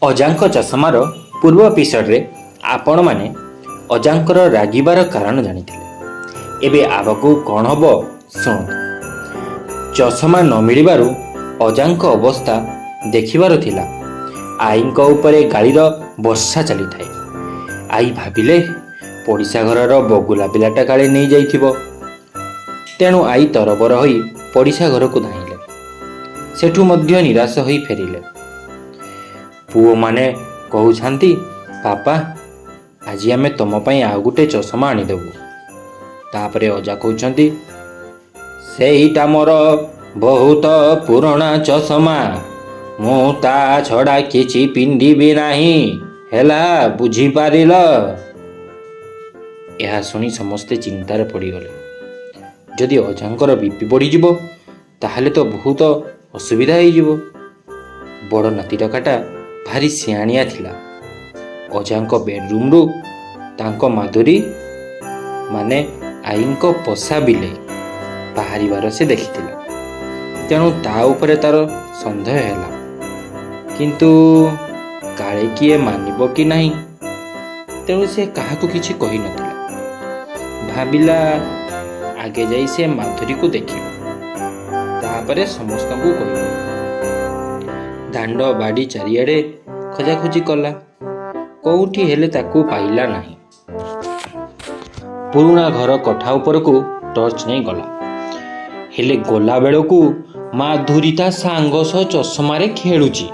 ଅଜାଙ୍କ ଚଷମାର ପୂର୍ବ ଏପିସୋଡରେ ଆପଣମାନେ ଅଜାଙ୍କର ରାଗିବାର କାରଣ ଜାଣିଥିଲେ। ଏବେ ଆଗକୁ କ'ଣ ହେବ ଶୁଣନ୍ତୁ। ଚଷମା ନ ମିଳିବାରୁ ଅଜାଙ୍କ ଅବସ୍ଥା ଦେଖିବାର ଥିଲା। ଆଈଙ୍କ ଉପରେ ଗାଳିର ବର୍ଷା ଚାଲିଥାଏ। ଆଈ ଭାବିଲେ ପଡ଼ିଶା ଘରର ବଗୁଲା ପିଲାଟା କାଳେ ନେଇଯାଇଥିବ। ତେଣୁ ଆଈ ତରବର ହୋଇ ପଡ଼ିଶା ଘରକୁ ଧାଇଁଲେ। ସେଠୁ ମଧ୍ୟ ନିରାଶ ହୋଇ ଫେରିଲେ। ପୁଅମାନେ କହୁଛନ୍ତି, ବାପା ଆଜି ଆମେ ତମ ପାଇଁ ଆଉ ଗୋଟେ ଚଷମା ଆଣିଦେବୁ। ତାପରେ ଅଜା କହୁଛନ୍ତି, ସେଇଟା ମୋର ବହୁତ ପୁରୁଣା ଚଷମା, ମୁଁ ତା ଛଡ଼ା କିଛି ପିନ୍ଧିବି ନାହିଁ, ହେଲା ବୁଝିପାରିଲ? ଏହା ଶୁଣି ସମସ୍ତେ ଚିନ୍ତାରେ ପଡ଼ିଗଲେ। ଯଦି ଅଜାଙ୍କର ବିପି ବଢ଼ିଯିବ ତାହେଲେ ତ ବହୁତ ଅସୁବିଧା ହେଇଯିବ। ବଡ଼ ନାତି ଟୋକାଟା ଭାରି ସିଆଣିଆ ଥିଲା। ଅଜାଙ୍କ ବେଡରୁମ୍ରୁ ତାଙ୍କ ମାଧୁରୀ ମାନେ ଆଈଙ୍କ ପୋଷା ବିଲେଇ ବାହାରିବାର ସେ ଦେଖିଥିଲା। ତେଣୁ ତା ଉପରେ ତାର ସନ୍ଦେହ ହେଲା। କିନ୍ତୁ କାଳେ କିଏ ମାନିବ କି ନାହିଁ, ତେଣୁ ସେ କାହାକୁ କିଛି କହିନଥିଲା। ଭାବିଲା ଆଗେ ଯାଇ ସେ ମାଧୁରୀକୁ ଦେଖିବ, ତାପରେ ସମସ୍ତଙ୍କୁ କହିବ। ଦାଣ୍ଡ ବାଡ଼ି ଚାରିଆଡ଼େ ଖୋଜାଖୋଜି କଲା, କୋଉଠି ହେଲେ ତାକୁ ପାଇଲା ନାହିଁ। ପୁରୁଣା ଘର କୋଠା ଉପରକୁ ଟର୍ଚ୍ଚ ନେଇ ଗଲା। ହେଲେ ଗଲା ବେଳକୁ ମାଧୁରୀ ତା ସାଙ୍ଗ ସହ ଚଷମାରେ ଖେଳୁଛି।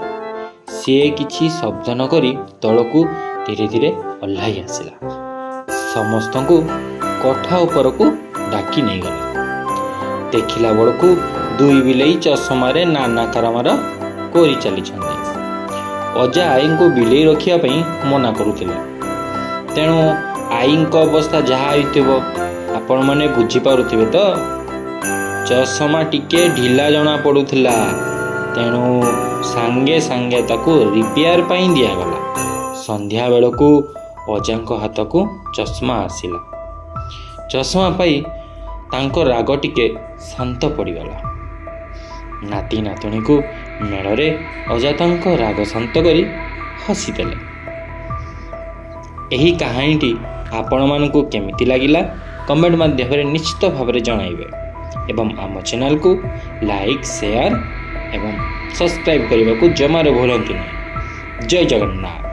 ସିଏ କିଛି ଶବ୍ଦ ନ କରି ତଳକୁ ଧୀରେ ଧୀରେ ଓହ୍ଲାଇ ଆସିଲା। ସମସ୍ତଙ୍କୁ କୋଠା ଉପରକୁ ଡାକି ନେଇଗଲା। ଦେଖିଲା ବେଳକୁ ଦୁଇ ବିଲେଇ ଚଷମାରେ ନାନା କାରବାର କରି ଚାଲିଛନ୍ତି। ଅଜା ଆଈଙ୍କୁ ବିଲେଇ ରଖିବା ପାଇଁ ମନା କରୁଥିଲେ। ତେଣୁ ଆଈଙ୍କ ଅବସ୍ଥା ଯାହା ହୋଇଥିବ ଆପଣମାନେ ବୁଝିପାରୁଥିବେ ତ। ଚଷମା ଟିକେ ଢିଲା ଜଣା ପଡ଼ୁଥିଲା, ତେଣୁ ସାଙ୍ଗେ ସାଙ୍ଗେ ତାକୁ ରିପେୟାର ପାଇଁ ଦିଆଗଲା। ସନ୍ଧ୍ୟା ବେଳକୁ ଅଜାଙ୍କ ହାତକୁ ଚଷମା ଆସିଲା। ଚଷମା ପାଇ ତାଙ୍କ ରାଗ ଟିକେ ଶାନ୍ତ ପଡ଼ିଗଲା। ନାତି ନାତୁଣୀକୁ ମେଳରେ ଅଜା ତାଙ୍କ ରାଗ ଶାନ୍ତ କରି ହସିଦେଲେ। ଏହି କାହାଣୀଟି ଆପଣମାନଙ୍କୁ କେମିତି ଲାଗିଲା କମେଣ୍ଟ ମାଧ୍ୟମରେ ନିଶ୍ଚିତ ଭାବରେ ଜଣାଇବେ ଏବଂ ଆମ ଚ୍ୟାନେଲକୁ ଲାଇକ୍, ସେୟାର ଏବଂ ସବସ୍କ୍ରାଇବ୍ କରିବାକୁ ଜମାରୁ ଭୁଲନ୍ତୁ ନାହିଁ। ଜୟ ଜଗନ୍ନାଥ।